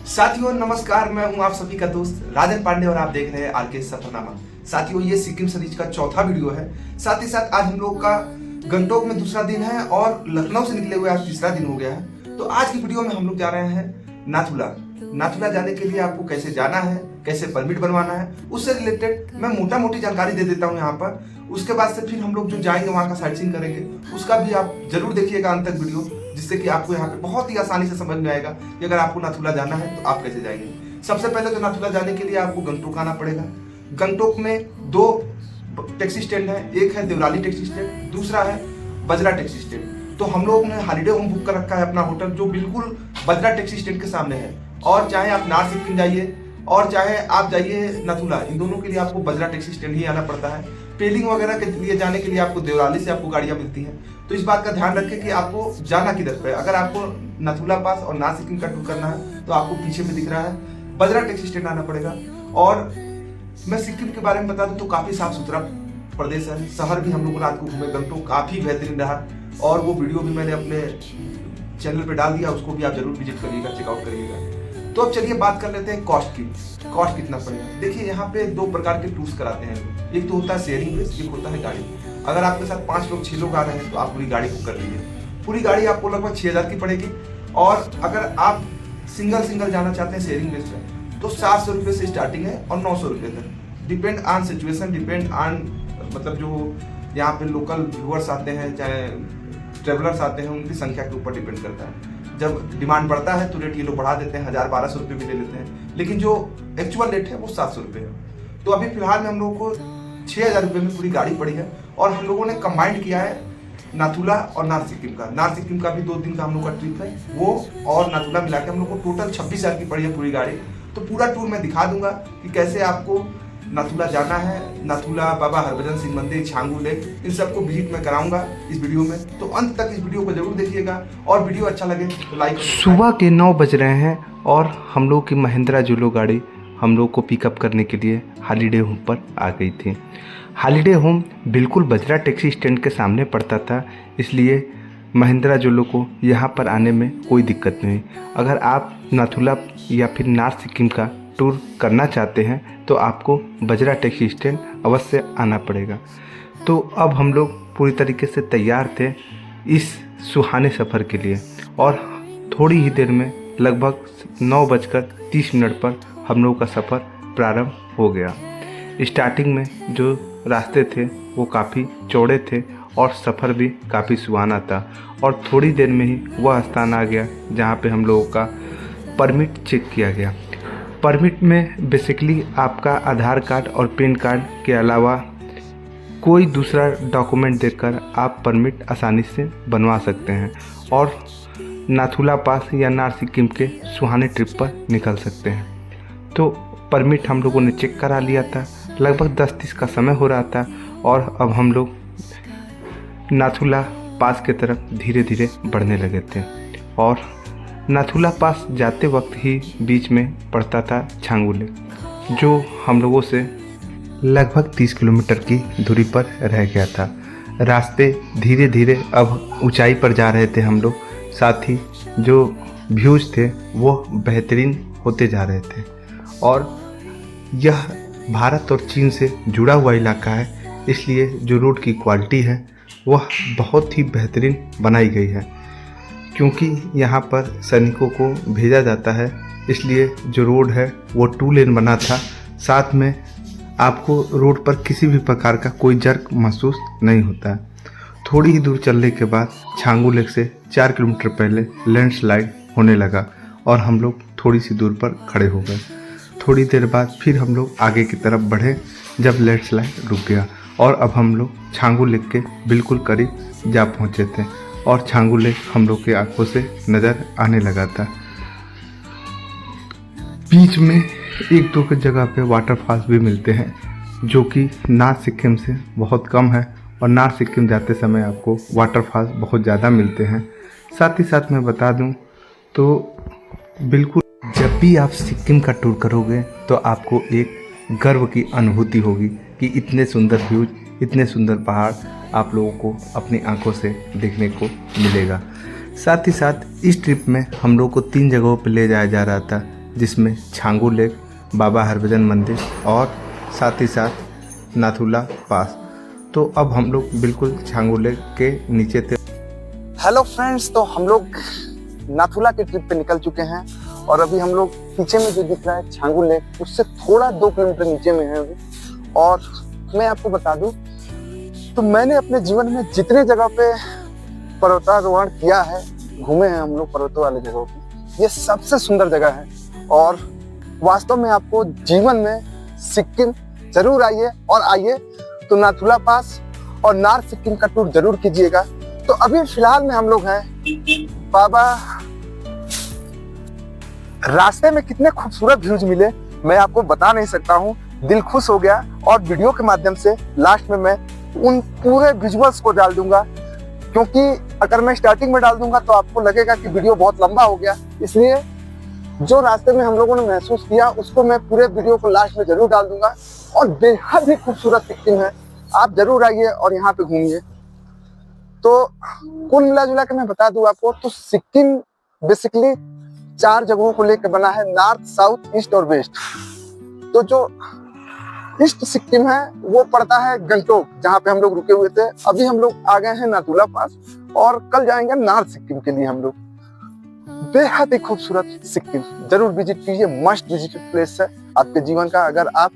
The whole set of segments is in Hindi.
साथियों नमस्कार, मैं हूं आप सभी का दोस्त राजन पांडे और आप देख रहे हैं आरके सफरनामा। साथियों ये सिक्किम सीरीज का चौथा वीडियो है। साथ ही साथ आज हम लोग का गंगटोक में दूसरा दिन है और लखनऊ से निकले हुए आज तीसरा दिन हो गया है। तो आज की वीडियो में हम लोग जा रहे हैं नाथुला। नाथुला जाने के लिए आपको कैसे जाना है, कैसे परमिट बनवाना है, उससे रिलेटेड मैं मोटा मोटी जानकारी दे देता हूँ यहाँ पर। उसके बाद से फिर हम लोग जो जाएंगे वहाँ का साइट सीइंग करेंगे, उसका भी आप जरूर देखिएगा अंत तक वीडियो, जिससे कि आपको यहाँ पे बहुत ही आसानी से समझ में आएगा कि अगर आपको नाथुला जाना है तो आप कैसे जाएंगे। सबसे पहले तो नाथुला जाने के लिए आपको गंगटोक आना पड़ेगा। गंगटोक में दो टैक्सी स्टैंड है, एक है देवराली टैक्सी स्टैंड, दूसरा है बजरा टैक्सी स्टैंड। तो हम लोगों ने हॉलीडे होम बुक कर रखा है अपना होटल, जो बिल्कुल बजरा टैक्सी स्टैंड के सामने है। और चाहे आप नार्थ सिक्किम जाइए और चाहे आप जाइए नाथुला, इन दोनों के लिए आपको बजरा टैक्सी स्टैंड ही आना पड़ता है। पेलिंग वगैरह के लिए जाने के लिए आपको देवराली से आपको गाड़ियां मिलती हैं। तो इस बात का ध्यान रखें कि आपको जाना किधर पे। अगर आपको नाथुला पास और नार्थ सिक्किम का टूर करना है तो आपको पीछे में दिख रहा है बजरा टैक्सी स्टैंड आना पड़ेगा। और मैं सिक्किम के बारे में बता दूं तो काफी साफ सुथरा प्रदेश है। शहर भी हम लोग रात को घूमे, गंगटोक काफी बेहतरीन रहा और वो वीडियो भी मैंने अपने चैनल पे डाल दिया, उसको भी आप जरूर विजिट करिएगा, चेकआउट करिएगा। तो अब चलिए बात कर लेते हैं कॉस्ट की। कॉस्ट कितना पड़ेगा। देखिए यहाँ पे दो प्रकार के टूर्स कराते हैं, एक तो होता है शेयरिंग बेस, एक होता है गाड़ी। अगर आपके साथ 5 लोग 6 लोग आ रहे हैं तो आप पूरी गाड़ी बुक कर लीजिए। पूरी गाड़ी आपको लगभग 6000 की पड़ेगी। और अगर आप सिंगल जाना चाहते हैं शेयरिंग बेस में तो 700 रुपये से स्टार्टिंग है और 900 रुपये तक। Depend on situation, depend on मतलब जो यहाँ पे लोकल व्यूअर्स आते हैं, चाहे ट्रेवलर्स आते हैं, उनकी संख्या के ऊपर डिपेंड करता है। जब डिमांड बढ़ता है तो रेट ये लोग बढ़ा देते हैं, 1000-1200 रुपये भी ले लेते हैं, लेकिन जो एक्चुअल रेट है वो 700 रुपये है। तो अभी फिलहाल में हम लोग को 6000 रुपये में पूरी गाड़ी पड़ी है। और हम लोगों ने कंबाइंड किया है नाथुला और नार्थ सिक्किम का। नार्थ सिक्किम का भी 2 दिन का हम लोग का ट्रिप है, वो और नाथुला मिला के हम लोग को टोटल 26,000 की पड़ी है पूरी गाड़ी। तो पूरा टूर मैं दिखा दूंगा कि कैसे आपको नाथुला जाना है। नाथुला, बाबा हरभजन सिंह मंदिर, छांगू लेक, इन सबको विजिट मैं कराऊंगा इस वीडियो में। तो अंत तक इस वीडियो को जरूर देखिएगा और वीडियो अच्छा लगे तो लाइक। सुबह के 9 बज रहे हैं और हम लोग की महिंद्रा जुलो गाड़ी हम लोग को पिकअप करने के लिए हॉलीडे होम पर आ गई थी। हॉलीडे होम बिल्कुल बजरा टैक्सी स्टैंड के सामने पड़ता था, इसलिए महिंद्रा जुलो को यहाँ पर आने में कोई दिक्कत नहीं। अगर आप नाथुला या फिर नॉर्थ सिक्किम का टूर करना चाहते हैं तो आपको बजरा टैक्सी स्टैंड अवश्य आना पड़ेगा। तो अब हम लोग पूरी तरीके से तैयार थे इस सुहाने सफ़र के लिए और थोड़ी ही देर में लगभग 9:30 पर हम लोग का सफ़र प्रारंभ हो गया। स्टार्टिंग में जो रास्ते थे वो काफ़ी चौड़े थे और सफ़र भी काफ़ी सुहाना था। और थोड़ी देर में ही वह स्थान आ गया जहाँ पे हम लोगों का परमिट चेक किया गया। परमिट में बेसिकली आपका आधार कार्ड और पैन कार्ड के अलावा कोई दूसरा डॉक्यूमेंट देकर आप परमिट आसानी से बनवा सकते हैं और नाथुला पास या नॉर्थ सिक्किम के सुहाने ट्रिप पर निकल सकते हैं। तो परमिट हम लोगों ने चेक करा लिया था, लगभग 10:30 का समय हो रहा था और अब हम लोग नाथुला पास की तरफ धीरे धीरे बढ़ने लगे थे। और नाथुला पास जाते वक्त ही बीच में पड़ता था छांगू लेक, जो हम लोगों से लगभग 30 किलोमीटर की दूरी पर रह गया था। रास्ते धीरे धीरे अब ऊंचाई पर जा रहे थे हम लोग, साथ ही जो व्यूज़ थे वो बेहतरीन होते जा रहे थे। और यह भारत और चीन से जुड़ा हुआ इलाका है, इसलिए जो रोड की क्वालिटी है वह बहुत ही बेहतरीन बनाई गई है। क्योंकि यहाँ पर सैनिकों को भेजा जाता है, इसलिए जो रोड है वो 2 लेन बना था। साथ में आपको रोड पर किसी भी प्रकार का कोई जर्क महसूस नहीं होता है। थोड़ी ही दूर चलने के बाद छांगू लेक से 4 किलोमीटर पहले लैंडस्लाइड होने लगा और हम लोग थोड़ी सी दूर पर खड़े हो गए। थोड़ी देर बाद फिर हम लोग आगे की तरफ बढ़े जब लैंडस्लाइड रुक गया और अब हम लोग छांगू लेक के बिल्कुल करीब जा पहुँचे थे और छांगू लेक हम लोग के आंखों से नज़र आने लगा था। बीच में 1-2 जगह पे वाटरफॉल्स भी मिलते हैं, जो कि नॉर्थ सिक्किम से बहुत कम है और नॉर्थ सिक्किम जाते समय आपको वाटरफॉल्स बहुत ज़्यादा मिलते हैं। साथ ही साथ मैं बता दूं तो बिल्कुल जब भी आप सिक्किम का टूर करोगे तो आपको एक गर्व की अनुभूति होगी कि इतने सुंदर व्यूज, इतने सुंदर पहाड़ आप लोगों को अपनी आंखों से देखने को मिलेगा। साथ ही साथ इस ट्रिप में हम लोग को 3 जगहों पर ले जाया जा रहा था, जिसमें छांगू लेक, बाबा हरभजन मंदिर और साथ ही साथ नाथुला पास। तो अब हम लोग बिल्कुल छांगू लेक के नीचे थे। हेलो फ्रेंड्स, तो हम लोग नाथुला के ट्रिप पे निकल चुके हैं और अभी हम लोग पीछे में जो दिख रहा है छांगू लेक, उससे थोड़ा 2 किलोमीटर नीचे में है अभी। और मैं आपको बता दूं तो मैंने अपने जीवन में जितने जगह पे पर्वतारोहण किया है, घूमे हैं हम लोग पर्वतों वाले जगहों पे, ये सबसे सुंदर जगह है। और वास्तव में आपको जीवन में सिक्किम जरूर आइए, और आइए तो नाथुला पास और नॉर्थ सिक्किम का टूर जरूर कीजिएगा। तो अभी फिलहाल में हम लोग हैं बाबा। रास्ते में कितने खूबसूरत व्यूज मिले मैं आपको बता नहीं सकता हूँ, दिल खुश हो गया। और वीडियो के माध्यम से लास्ट में मैं उन पूरे विजुअल्स को डाल दूंगा, क्योंकि अगर मैं स्टार्टिंग में डाल दूंगा तो आपको लगेगा कि वीडियो बहुत लंबा हो गया। इसलिए जो रास्ते में हम लोगों ने महसूस किया उसको मैं पूरे वीडियो को लास्ट में जरूर डाल दूंगा। और बेहद ही खूबसूरत सिक्किम है, आप जरूर आइए और यहाँ पे घूमिए। तो कुल मिला जुला के मैं बता दूं आपको, तो सिक्किम बेसिकली 4 जगहों को लेकर बना है, नॉर्थ, साउथ, ईस्ट और वेस्ट। तो जो ईस्ट सिक्किम है वो पड़ता है गंगटोक, जहाँ पे हम लोग रुके हुए थे। अभी हम लोग आ गए हैं नाथुला पास और कल जाएंगे नॉर्थ सिक्किम के लिए हम लोग। बेहद ही खूबसूरत सिक्किम, जरूर विजिट कीजिए, मस्ट विजिटेड प्लेस है आपके जीवन का। अगर आप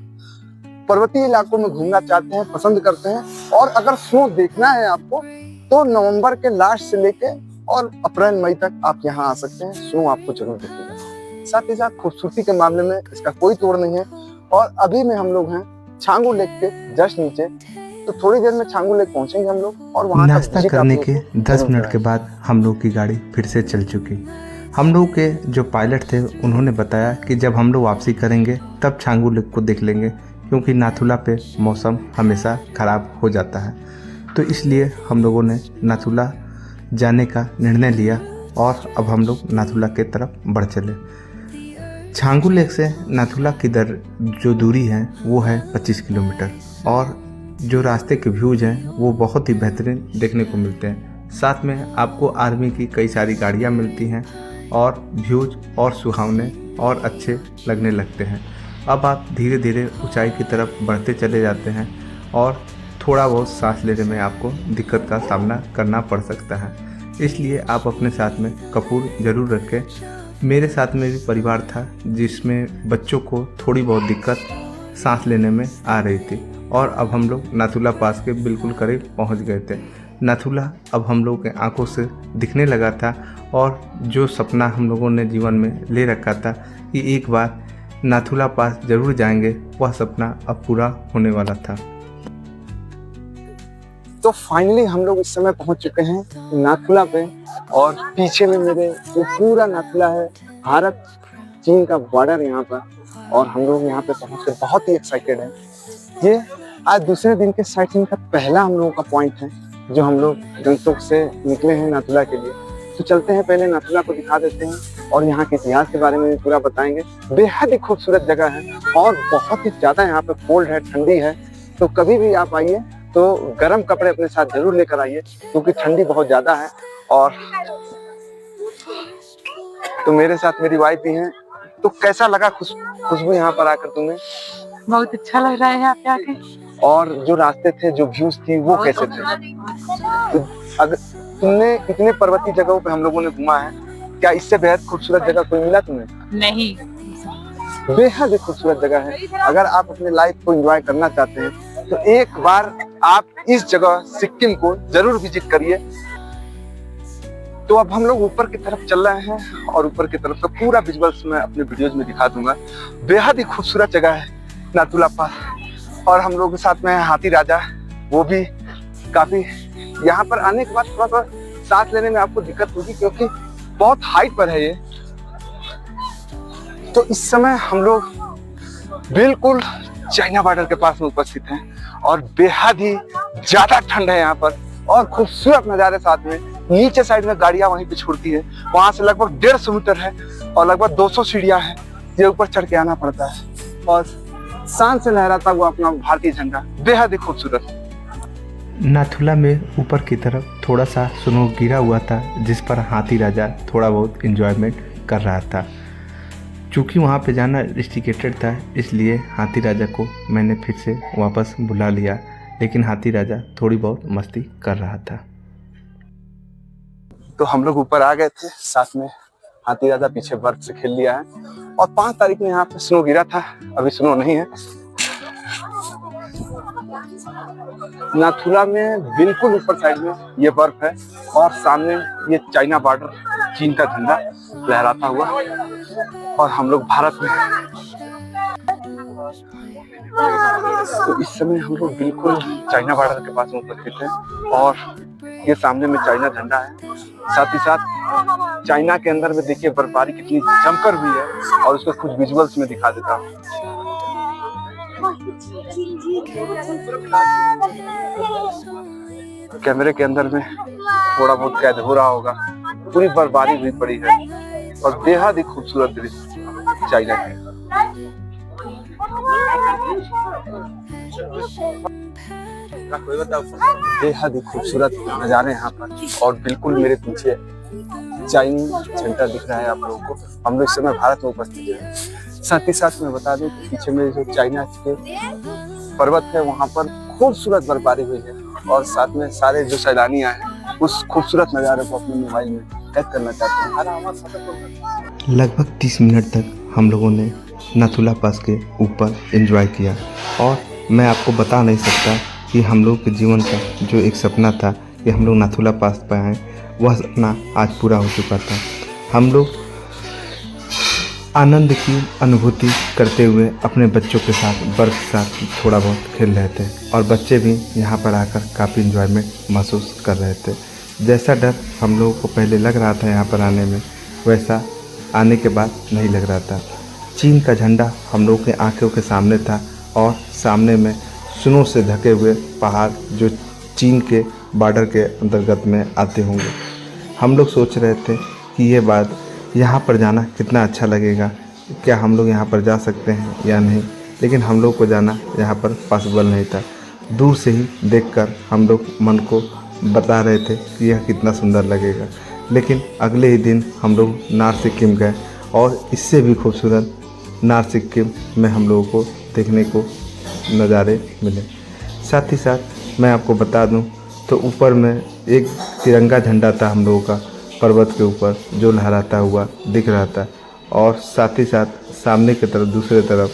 पर्वतीय इलाकों में घूमना चाहते हैं, पसंद करते हैं, और अगर स्नो देखना है आपको, तो नवंबर के लास्ट से लेके और अप्रैल मई तक आप यहाँ आ सकते हैं, स्नो आपको जरूर दिखेगा। साथ ही साथ खूबसूरती के मामले में इसका कोई तोड़ नहीं है। और अभी में हम लोग हैं छांगू लेक के जस्ट नीचे, तो थोड़ी देर में छांगू लेक पहुंचेंगे हम लोग। और वहाँ नाश्ता करने के 10 मिनट के बाद हम लोग की गाड़ी फिर से चल चुकी। हम लोग के जो पायलट थे उन्होंने बताया कि जब हम लोग वापसी करेंगे तब छांगू लेक को देख लेंगे, क्योंकि नाथुला पे मौसम हमेशा ख़राब हो जाता है। तो इसलिए हम लोगों ने नाथुला जाने का निर्णय लिया और अब हम लोग नाथुला के तरफ बढ़ चले। छांगू लेक से नाथुला की जो दूरी है वो है 25 किलोमीटर, और जो रास्ते के व्यूज़ हैं वो बहुत ही बेहतरीन देखने को मिलते हैं। साथ में आपको आर्मी की कई सारी गाड़ियाँ मिलती हैं और व्यूज़ और सुहावने और अच्छे लगने लगते हैं। अब आप धीरे धीरे ऊंचाई की तरफ बढ़ते चले जाते हैं और थोड़ा बहुत सांस लेने में आपको दिक्कत का सामना करना पड़ सकता है, इसलिए आप अपने साथ में कपूर ज़रूर रखें। मेरे साथ में भी परिवार था जिसमें बच्चों को थोड़ी बहुत दिक्कत सांस लेने में आ रही थी। और अब हम लोग नाथुला पास के बिल्कुल करीब पहुंच गए थे। नाथुला अब हम लोग के आंखों से दिखने लगा था, और जो सपना हम लोगों ने जीवन में ले रखा था कि एक बार नाथुला पास जरूर जाएंगे, वह सपना अब पूरा होने वाला था। तो फाइनली हम लोग इस समय पहुंच चुके हैं नाथुला पे, और पीछे में मेरे ये पूरा नाथुला है, भारत चीन का बॉर्डर यहाँ पर। और हम लोग यहाँ पे पहुँच कर बहुत ही एक्साइटेड हैं। ये आज दूसरे दिन के साइटिंग का पहला हम लोगों का पॉइंट है, जो हम लोग गंगटोक से निकले हैं नाथुला के लिए। तो चलते हैं, पहले नाथुला को दिखा देते हैं और यहाँ के इतिहास के बारे में भी पूरा बताएंगे। बेहद ही खूबसूरत जगह है और बहुत ही ज़्यादा यहाँ पे कोल्ड है, ठंडी है। तो कभी भी आप आइए तो गर्म कपड़े अपने साथ जरूर लेकर आइए, क्योंकि ठंडी बहुत ज़्यादा है। और तो मेरे साथ मेरी वाइफ भी हैं। तो कैसा लगा खुशबू यहाँ पर आकर तुम्हें? बहुत अच्छा लग रहा है यहाँ पे आके। और जो रास्ते थे, जो व्यूज थी, वो कैसे थे? तो अगर तुमने इतने पर्वतीय जगहों पे हम लोगों ने घुमा है, क्या इससे बेहद खूबसूरत जगह कोई मिला तुम्हें? नहीं, बेहद खूबसूरत जगह है। अगर आप अपने लाइफ को एंजॉय करना चाहते हैं तो एक बार आप इस जगह सिक्किम को जरूर विजिट करिए। तो अब हम लोग ऊपर की तरफ चल रहे हैं, और ऊपर की तरफ का पूरा विजुअल्स मैं अपने वीडियोज में दिखा दूंगा। बेहद ही खूबसूरत जगह है नाथुला पास। और हम लोग के साथ में है हाथी राजा, वो भी काफी। यहाँ पर आने के बाद थोड़ा सा सांस लेने में आपको दिक्कत होगी, क्योंकि बहुत हाइट पर है ये। तो इस समय हम लोग बिल्कुल चाइना बॉर्डर के पास में उपस्थित हैं, और बेहद ही ज्यादा ठंड है यहाँ पर, और खूबसूरत नजारे साथ में। नीचे साइड में गाड़ियां वहीं पे छोड़ती है, वहां से लगभग 150 मीटर है और लगभग 200 सीढ़ियां हैं, ये ऊपर चढ़ के आना पड़ता है। और शान से लहराता हुआ अपना भारतीय झंडा, बेहद ही खूबसूरत। नाथुला में ऊपर की तरफ थोड़ा सा स्नो गिरा हुआ था, जिस पर हाथी राजा थोड़ा बहुत एंजॉयमेंट कर रहा था। चूँकि वहाँ पे जाना रिस्ट्रिकेटेड था, इसलिए हाथी राजा को मैंने फिर से वापस बुला लिया, लेकिन हाथी राजा थोड़ी बहुत मस्ती कर रहा था। तो हम लोग ऊपर आ गए थे, साथ में हाथी राजा पीछे बर्फ से खेल लिया है। और 5 तारीख में यहाँ पे स्नो गिरा था, अभी स्नो नहीं है। नाथुला में बिल्कुल ऊपर साइड में ये बर्फ है और सामने ये चाइना बॉर्डर, चीन का झंडा लहराता हुआ, और हम लोग भारत में। तो इस समय हम लोग बिल्कुल चाइना बॉर्डर के पास में उपस्थित हैं और ये सामने में चाइना झंडा है। साथ ही साथ चाइना के अंदर में देखिए बर्फबारी कितनी जमकर हुई है, और उसको कुछ विजुअल्स में दिखा देता हूँ। कैमरे के अंदर में थोड़ा बहुत कैद हो रहा होगा, पूरी बर्फबारी हुई पड़ी है और बेहद ही खूबसूरत दृश्य चाइना के। बेहद ही खूबसूरत नजारे यहाँ पर, और बिल्कुल मेरे पीछे चाइनीज सेंटर दिख रहा है आप लोगों को। हम लोग इस समय भारत में उपस्थित हैं। साथ ही साथ मैं बता दूं कि पीछे में जो चाइना के पर्वत है वहाँ पर खूबसूरत बर्फबारी हुई है, और साथ में सारे जो सैलानी आए हैं उस खूबसूरत नज़ारे को अपने मोबाइल में कैद करना चाहते हैं। लगभग 30 मिनट तक हम लोगों ने नाथुला पास के ऊपर एंजॉय किया, और मैं आपको बता नहीं सकता कि हम लोग के जीवन का जो एक सपना था कि हम लोग नाथुला पास पर आएँ, वह सपना आज पूरा हो चुका था। हम लोग आनंद की अनुभूति करते हुए अपने बच्चों के साथ बर्फ के साथ थोड़ा बहुत खेल रहे थे, और बच्चे भी यहाँ पर आकर काफ़ी इंजॉयमेंट महसूस कर रहे थे। जैसा डर हम लोगों को पहले लग रहा था यहाँ पर आने में, वैसा आने के बाद नहीं लग रहा था। चीन का झंडा हम लोगों के आंखों के सामने था, और सामने में स्नो से ढके हुए पहाड़ जो चीन के बॉर्डर के अंतर्गत में आते होंगे। हम लोग सोच रहे थे कि ये बात यहाँ पर जाना कितना अच्छा लगेगा, क्या हम लोग यहाँ पर जा सकते हैं या नहीं, लेकिन हम लोग को जाना यहाँ पर पॉसिबल नहीं था। दूर से ही देखकर हम लोग मन को बता रहे थे कि यह कितना सुंदर लगेगा, लेकिन अगले ही दिन हम लोग नार्थ सिक्किम गए, और इससे भी खूबसूरत नार्थ सिक्किम में हम लोगों को देखने को नज़ारे मिले। साथ ही साथ मैं आपको बता दूं तो ऊपर में एक तिरंगा झंडा था हम लोगों का पर्वत के ऊपर, जो लहराता हुआ दिख रहा था, और साथ ही साथ सामने की तरफ दूसरे तरफ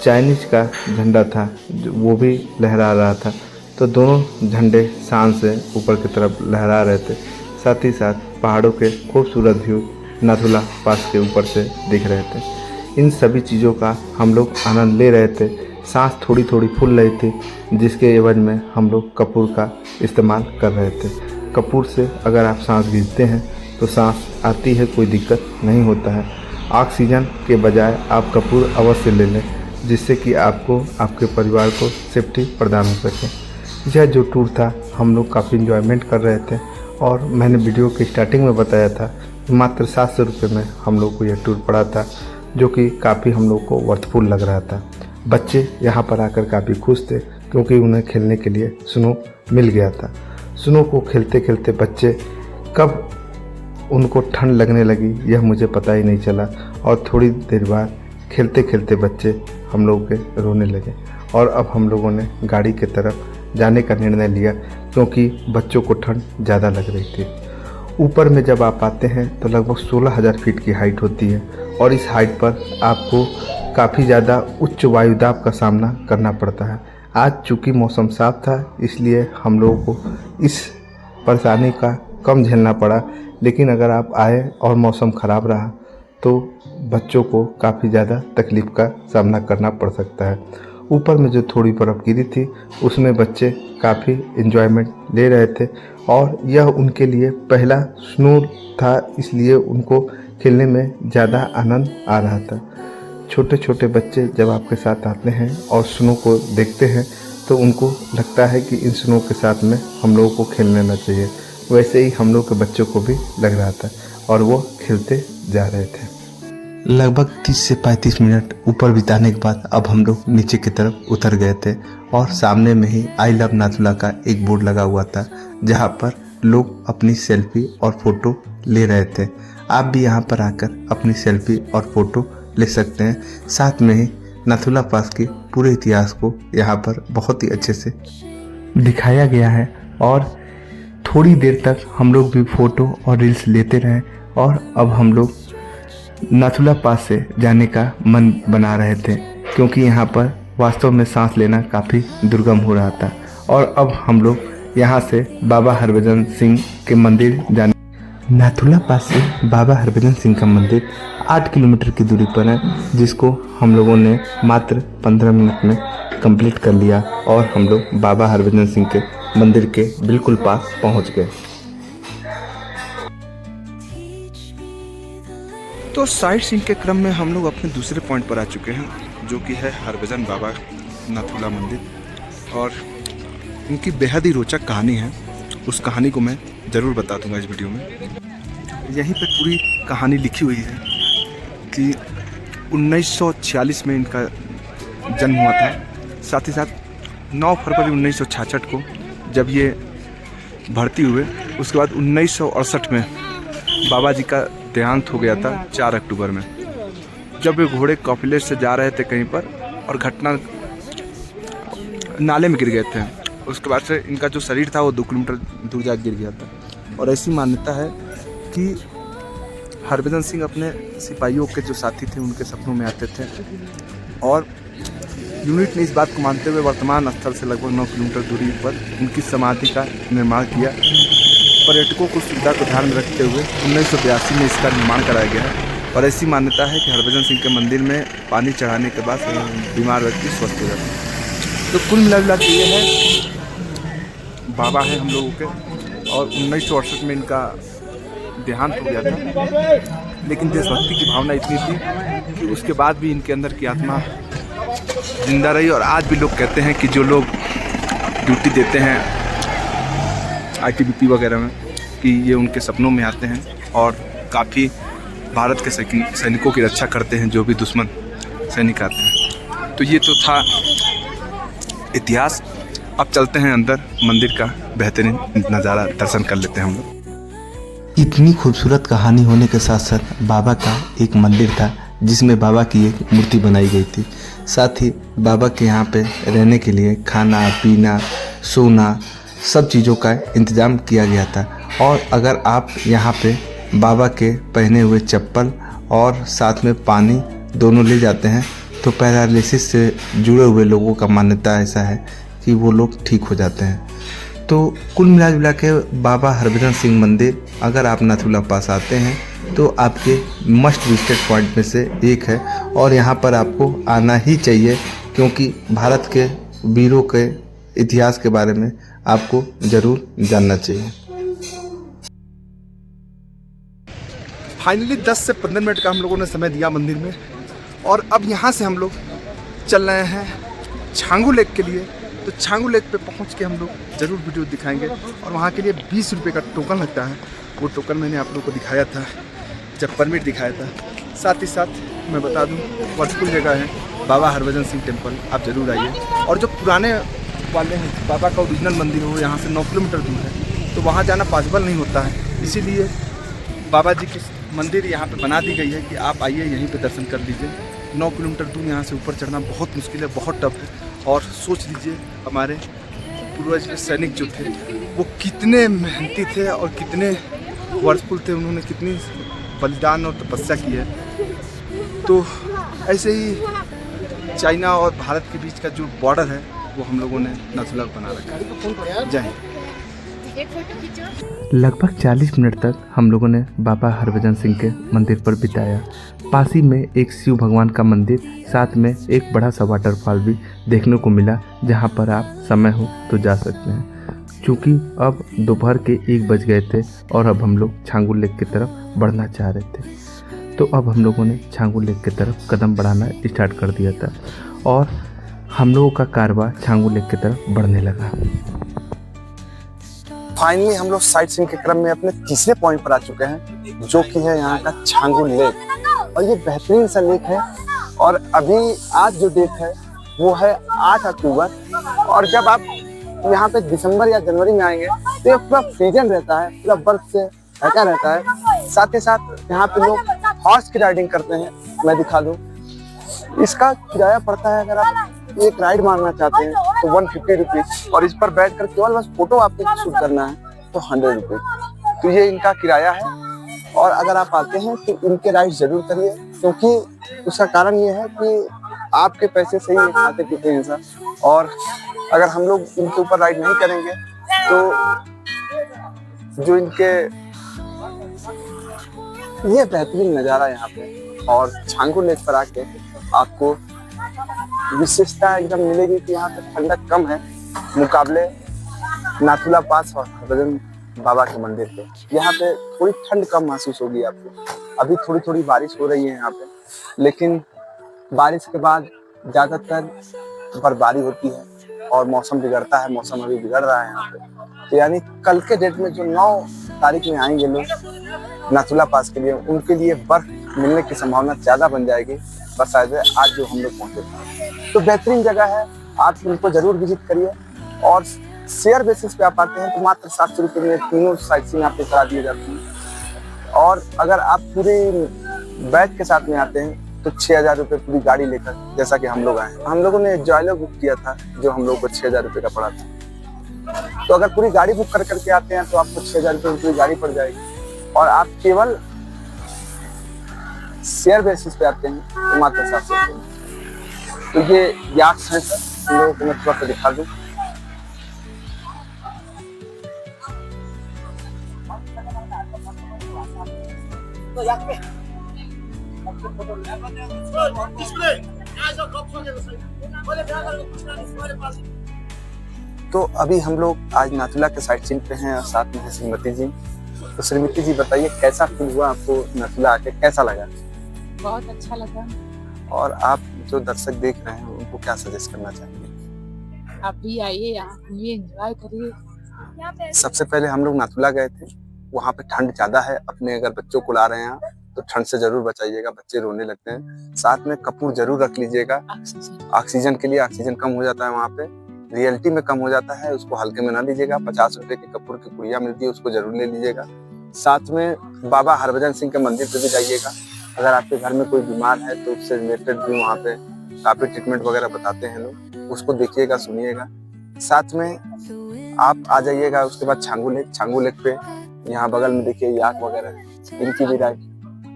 चाइनीज का झंडा था जो वो भी लहरा रहा था। तो दोनों झंडे शान से ऊपर की तरफ लहरा रहे थे। साथ ही साथ पहाड़ों के खूबसूरत व्यू नाथुला पास के ऊपर से दिख रहे थे। इन सभी चीज़ों का हम लोग आनंद ले रहे थे। सांस थोड़ी थोड़ी फूल रही थी, जिसके एवज में हम लोग कपूर का इस्तेमाल कर रहे थे। कपूर से अगर आप सांस खींचते हैं तो सांस आती है, कोई दिक्कत नहीं होता है। ऑक्सीजन के बजाय आप कपूर अवश्य ले लें, जिससे कि आपको आपके परिवार को सेफ्टी प्रदान हो सके। यह जो टूर था हम लोग काफ़ी इन्जॉयमेंट कर रहे थे, और मैंने वीडियो की स्टार्टिंग में बताया था कि मात्र 700 रुपये में हम लोग को यह टूर पड़ा था, जो कि काफ़ी हम लोग को वर्थफुल लग रहा था। बच्चे यहाँ पर आकर काफ़ी खुश थे, क्योंकि उन्हें खेलने के लिए स्नो मिल गया था। स्नो को खेलते खेलते बच्चे कब उनको ठंड लगने लगी यह मुझे पता ही नहीं चला, और थोड़ी देर बाद खेलते खेलते बच्चे हम लोगों के रोने लगे, और अब हम लोगों ने गाड़ी की तरफ जाने का निर्णय लिया, क्योंकि बच्चों को ठंड ज़्यादा लग रही थी। ऊपर में जब आप आते हैं तो लगभग 16,000 फीट की हाइट होती है, और इस हाइट पर आपको काफ़ी ज़्यादा उच्च वायुदाब का सामना करना पड़ता है। आज चूँकि मौसम साफ था, इसलिए हम लोगों को इस परेशानी का कम झेलना पड़ा, लेकिन अगर आप आए और मौसम ख़राब रहा तो बच्चों को काफ़ी ज़्यादा तकलीफ़ का सामना करना पड़ सकता है। ऊपर में जो थोड़ी बर्फ़ गिरी थी उसमें बच्चे काफ़ी इन्जॉयमेंट ले रहे थे, और यह उनके लिए पहला स्नो था, इसलिए उनको खेलने में ज़्यादा आनंद आ रहा था। छोटे छोटे बच्चे जब आपके साथ आते हैं और स्नो को देखते हैं तो उनको लगता है कि इन स्नो के साथ में हम लोगों को खेल लेना चाहिए। वैसे ही हम लोग के बच्चों को भी लग रहा था, और वो खेलते जा रहे थे। लगभग 30 से 35 मिनट ऊपर बिताने के बाद अब हम लोग नीचे की तरफ उतर गए थे, और सामने में ही आई लव नाथुला का एक बोर्ड लगा हुआ था, जहाँ पर लोग अपनी सेल्फी और फ़ोटो ले रहे थे। आप भी यहाँ पर आकर अपनी सेल्फी और फ़ोटो ले सकते हैं। साथ में ही नाथुला पास के पूरे इतिहास को यहाँ पर बहुत ही अच्छे से दिखाया गया है और थोड़ी देर तक हम लोग भी फ़ोटो और रील्स लेते रहे और अब हम लोग नाथुला पास से जाने का मन बना रहे थे क्योंकि यहाँ पर वास्तव में सांस लेना काफ़ी दुर्गम हो रहा था। और अब हम लोग यहाँ से बाबा हरभजन सिंह के मंदिर जाने। नाथुला पास से बाबा हरभजन सिंह का मंदिर 8 किलोमीटर की दूरी पर है, जिसको हम लोगों ने मात्र 15 मिनट में कंप्लीट कर लिया और हम लोग बाबा हरभजन सिंह के मंदिर के बिल्कुल पास पहुंच गए। तो साइट सीइंग के क्रम में हम लोग अपने दूसरे पॉइंट पर आ चुके हैं, जो कि है हरभजन बाबा नाथुला मंदिर। और इनकी बेहद ही रोचक कहानी है, उस कहानी को मैं ज़रूर बता दूंगा इस वीडियो में। यहीं पे पूरी कहानी लिखी हुई है कि 1946 में इनका जन्म हुआ था। साथ ही साथ 9 फरवरी 1966 को जब ये भर्ती हुए, उसके बाद 1968 में बाबा जी का देहांत हो गया था 4 अक्टूबर में, जब वे घोड़े काफिले से जा रहे थे कहीं पर और घटना नाले में गिर गए थे। उसके बाद से इनका जो शरीर था वो 2 किलोमीटर दूर जा गिर गया था। और ऐसी मान्यता है कि हरभजन सिंह अपने सिपाहियों के जो साथी थे उनके सपनों में आते थे और यूनिट ने इस बात को मानते हुए वर्तमान स्थल से लगभग 9 किलोमीटर दूरी पर उनकी समाधि का निर्माण किया। पर्यटकों को सुविधा को ध्यान में रखते हुए 1982 में इसका निर्माण कराया गया है। और ऐसी मान्यता है कि हरभजन सिंह के मंदिर में पानी चढ़ाने के बाद बीमार व्यक्ति स्वस्थ हो जाते हैं। तो कुल मिला के ये है बाबा है हम लोगों के। और 1968 में इनका देहांत हो गया था, लेकिन देशभक्ति की भावना इतनी थी कि उसके बाद भी इनके अंदर की आत्मा जिंदा रही। और आज भी लोग कहते हैं कि जो लोग ड्यूटी देते हैं ITBP वगैरह में, कि ये उनके सपनों में आते हैं और काफ़ी भारत के सैनिकों की रक्षा करते हैं, जो भी दुश्मन सैनिक आते हैं। तो ये तो था इतिहास। अब चलते हैं अंदर, मंदिर का बेहतरीन नज़ारा दर्शन कर लेते हैं हम लोग। इतनी खूबसूरत कहानी होने के साथ साथ बाबा का एक मंदिर था जिसमें बाबा की एक मूर्ति बनाई गई थी। साथ ही बाबा के यहाँ पे रहने के लिए खाना पीना सोना सब चीज़ों का इंतज़ाम किया गया था। और अगर आप यहाँ पे बाबा के पहने हुए चप्पल और साथ में पानी दोनों ले जाते हैं तो पैरालिसिस से जुड़े हुए लोगों का मान्यता ऐसा है कि वो लोग ठीक हो जाते हैं। तो कुल मिला के बाबा हरभजन सिंह मंदिर अगर आप नाथुला पास आते हैं तो आपके मस्ट विजिटेड पॉइंट में से एक है और यहाँ पर आपको आना ही चाहिए, क्योंकि भारत के वीरों के इतिहास के बारे में आपको ज़रूर जानना चाहिए। फाइनली 10 से 15 मिनट का हम लोगों ने समय दिया मंदिर में और अब यहाँ से हम लोग चल रहे हैं छांगू लेक के लिए। तो छांगू लेक पे पहुँच के हम लोग ज़रूर वीडियो दिखाएंगे और वहाँ के लिए 20 रुपये का टोकन लगता है। वो टोकन मैंने आप लोगों को दिखाया था जब परमिट दिखाया था। साथ ही साथ मैं बता दूँ वर्चुअल जगह है बाबा हरभजन सिंह टेम्पल, आप ज़रूर आइए। और जो पुराने वाले हैं बाबा का ओरिजिनल मंदिर हो यहाँ से 9 किलोमीटर दूर है, तो वहाँ जाना पॉसिबल नहीं होता है। इसीलिए बाबा जी की मंदिर यहाँ पे बना दी गई है कि आप आइए यहीं पे दर्शन कर लीजिए। 9 किलोमीटर दूर यहाँ से ऊपर चढ़ना बहुत मुश्किल है, बहुत टफ है। और सोच लीजिए हमारे पूर्वज के सैनिक जो थे वो कितने मेहनती थे और कितने वर्चफुल थे, उन्होंने कितनी बलिदान और तपस्या की है। तो ऐसे ही चाइना और भारत के बीच का जो बॉर्डर है वो हम लोगों ने नाथुला बना रखा है। जय हिंद। लगभग 40 मिनट तक हम लोगों ने बाबा हरभजन सिंह के मंदिर पर बिताया। पास ही में एक शिव भगवान का मंदिर, साथ में एक बड़ा सा वाटरफॉल भी देखने को मिला, जहां पर आप समय हो तो जा सकते हैं। क्योंकि अब दोपहर के 1 बज गए थे और अब हम लोग छांगू लेक की तरफ बढ़ना चाह रहे थे। तो अब हम लोगों ने छांगू लेक की तरफ कदम बढ़ाना स्टार्ट कर दिया था और हम लोगों का कारवां छांगू लेक की तरफ बढ़ने लगा। फाइनली हम लोग साइट सीइंग के क्रम में अपने तीसरे पॉइंट पर आ चुके हैं, जो कि है यहाँ का छांगू लेक। और ये बेहतरीन सा लेक है और अभी आज जो डेट है वो है 8 अक्टूबर। और जब आप यहाँ पे दिसंबर या जनवरी में आएंगे तो ये पूरा फ्रीजन रहता है, पूरा बर्फ से ढका रहता है। साथ ही साथ यहाँ पे लोग हॉर्स की राइडिंग करते हैं, मैं दिखा दूँ। इसका किराया पड़ता है, अगर आप एक राइड मारना चाहते हैं तो 150 रुपीज, और इस पर बैठ कर केवल बस फोटो आपको शूट करना है तो 100 रुपीज। तो ये इनका किराया है। और अगर आप आते हैं तो इनके राइड जरूर करिए, क्योंकि उसका कारण ये है कि आपके पैसे से ही खाते पीते हैं इंसान, और अगर हम लोग इनके ऊपर राइड नहीं करेंगे तो जो इनके ये बेहतरीन नज़ारा यहाँ पे और छांगू लेक पर आके आपको विशेषता एकदम मिलेगी कि यहाँ पे ठंडक कम है मुकाबले नाथुला पास और हरभजन बाबा के मंदिर पे। यहाँ पे थोड़ी ठंड कम महसूस होगी आपको। अभी थोड़ी थोड़ी बारिश हो रही है यहाँ पे, लेकिन बारिश के बाद ज़्यादातर बर्फबारी होती है और मौसम बिगड़ता है। मौसम अभी बिगड़ रहा है यहाँ पे, तो यानी कल के डेट में जो 9 तारीख में आएंगे लोग नाथुला पास के लिए, उनके लिए बर्फ मिलने की संभावना ज़्यादा बन जाएगी बरसात में। आज जो हम लोग पहुँचे थे तो बेहतरीन जगह है, आप इनको ज़रूर विजिट करिए। और शेयर बेसिस पे आप आते हैं तो मात्र 700 रुपये में तीनों साइट सीइंग आपको करा दिए जाते हैं। और अगर आप पूरे बैच के साथ में आते हैं तो 6000 रुपये पूरी गाड़ी लेकर, जैसा कि हम लोग आए हैं। हम लोगों ने जॉयलर बुक किया था जो हम लोग को 6000 रुपये का पड़ा था। तो अगर पूरी गाड़ी बुक कर करके आते हैं तो आपको 6000 रुपये में पूरी गाड़ी पड़ जाएगी। और आप केवल शेयर बेसिस पे आते हैं तो मात्र 700 रुपये। तो ये याक्स है सर, इन लोगों को मैं थोड़ा सा दिखा दूँ। तो अभी हम लोग आज नाथुला के साइट सीइंग पे हैं और साथ में है श्रीमती जी। तो श्रीमती जी बताइए कैसा फील हुआ आपको नाथुला आके, कैसा लगा? बहुत अच्छा लगा। और आप जो दर्शक देख रहे हैं उनको क्या सजेस्ट करना चाहेंगे? आप भी आइए, यहाँ घूमिए, एंजॉय करिए। सबसे पहले हम लोग नाथुला गए थे, वहाँ पे ठंड ज्यादा है। अपने अगर बच्चों को ला रहे हैं तो ठंड से जरूर बचाइएगा, बच्चे रोने लगते हैं। साथ में कपूर जरूर रख लीजिएगा ऑक्सीजन के लिए। ऑक्सीजन कम हो जाता है वहाँ पे, रियलिटी में कम हो जाता है, उसको हल्के में ना लीजिएगा। 50 रुपए की कपूर की पुड़िया मिलती है, उसको जरूर ले लीजिएगा। साथ में बाबा हरभजन सिंह के मंदिर पे भी जाइएगा। अगर आपके घर में कोई बीमार है तो उससे रिलेटेड भी वहाँ पे काफी ट्रीटमेंट वगैरह बताते हैं लोग, उसको देखिएगा, सुनिएगा। साथ में आप आ जाइएगा उसके बाद छांगू लेक पे यहाँ बगल में देखिए याक वगैरह, इनकी भी राइड,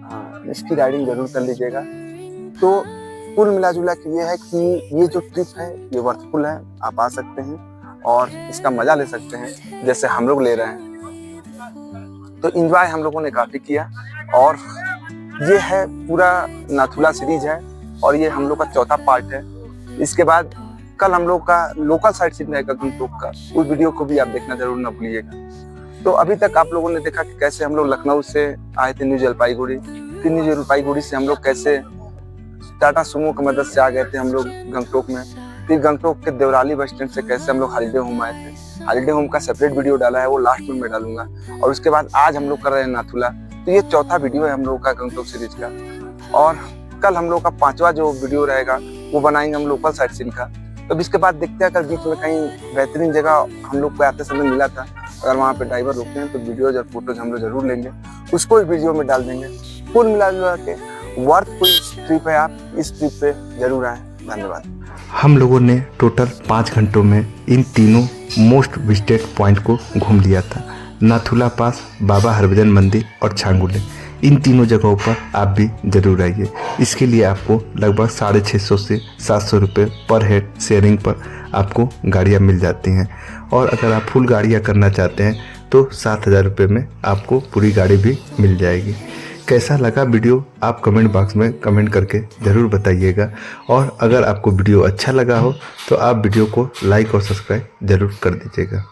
हाँ इसकी राइडिंग जरूर कर लीजिएगा। तो कुल मिला जुला के ये है कि ये जो ट्रिप है ये वर्थफुल है, आप आ सकते हैं और इसका मजा ले सकते हैं जैसे हम लोग ले रहे हैं। तो एंजॉय हम लोगों ने काफी किया। और ये है पूरा नाथुला सीरीज है और ये हम लोग का चौथा पार्ट है। इसके बाद कल हम लोग का लोकल साइट सीइंग रहेगा गंगटोक का, उस वीडियो को भी आप देखना जरूर ना भूलिएगा। तो अभी तक आप लोगों ने देखा कि कैसे हम लोग लखनऊ से आए थे न्यू जलपाईगुड़ी, फिर न्यू जलपाईगुड़ी से हम लोग कैसे टाटा सुमो की मदद से आ गए थे हम लोग गंगटोक में। फिर गंगटोक के देवराली बस स्टैंड से कैसे हम लोग हॉलीडे होम आए थे। हॉलीडे होम का सेपरेट वीडियो डाला है, वो लास्ट में मैं डालूंगा। और उसके बाद आज हम लोग कर रहे हैं नाथुला। तो ये चौथा वीडियो है हम लोग का गंगटोक सीरीज का। और कल हम लोग का 5वां जो वीडियो रहेगा वो बनाएंगे हम लोकल साइट सीइंग का। तो इसके बाद देखते हैं अगर बीच में कहीं बेहतरीन जगह हम लोग को आते समय मिला था, अगर वहाँ पे ड्राइवर रुकते हैं तो वीडियोज और फोटोज हम लोग जरूर लेंगे, उसको भी वीडियो में डाल देंगे। कुल मिला जुला के वर्थफुल ट्रिप है, आप इस ट्रिप पे जरूर आए। धन्यवाद। हम लोगों ने टोटल 5 घंटों में इन तीनों मोस्ट विजिटेड पॉइंट को घूम लिया था। नाथुला पास, बाबा हरभजन मंदिर और छांगू लेक, इन तीनों जगहों पर आप भी ज़रूर आइए। इसके लिए आपको लगभग 650 से 700 रुपये पर हेड शेयरिंग पर आपको गाड़ियाँ मिल जाती हैं। और अगर आप फुल गाड़ियाँ करना चाहते हैं तो 7000 रुपये में आपको पूरी गाड़ी भी मिल जाएगी। कैसा लगा वीडियो आप कमेंट बॉक्स में कमेंट करके ज़रूर बताइएगा। और अगर आपको वीडियो अच्छा लगा हो तो आप वीडियो को लाइक और सब्सक्राइब ज़रूर कर दीजिएगा।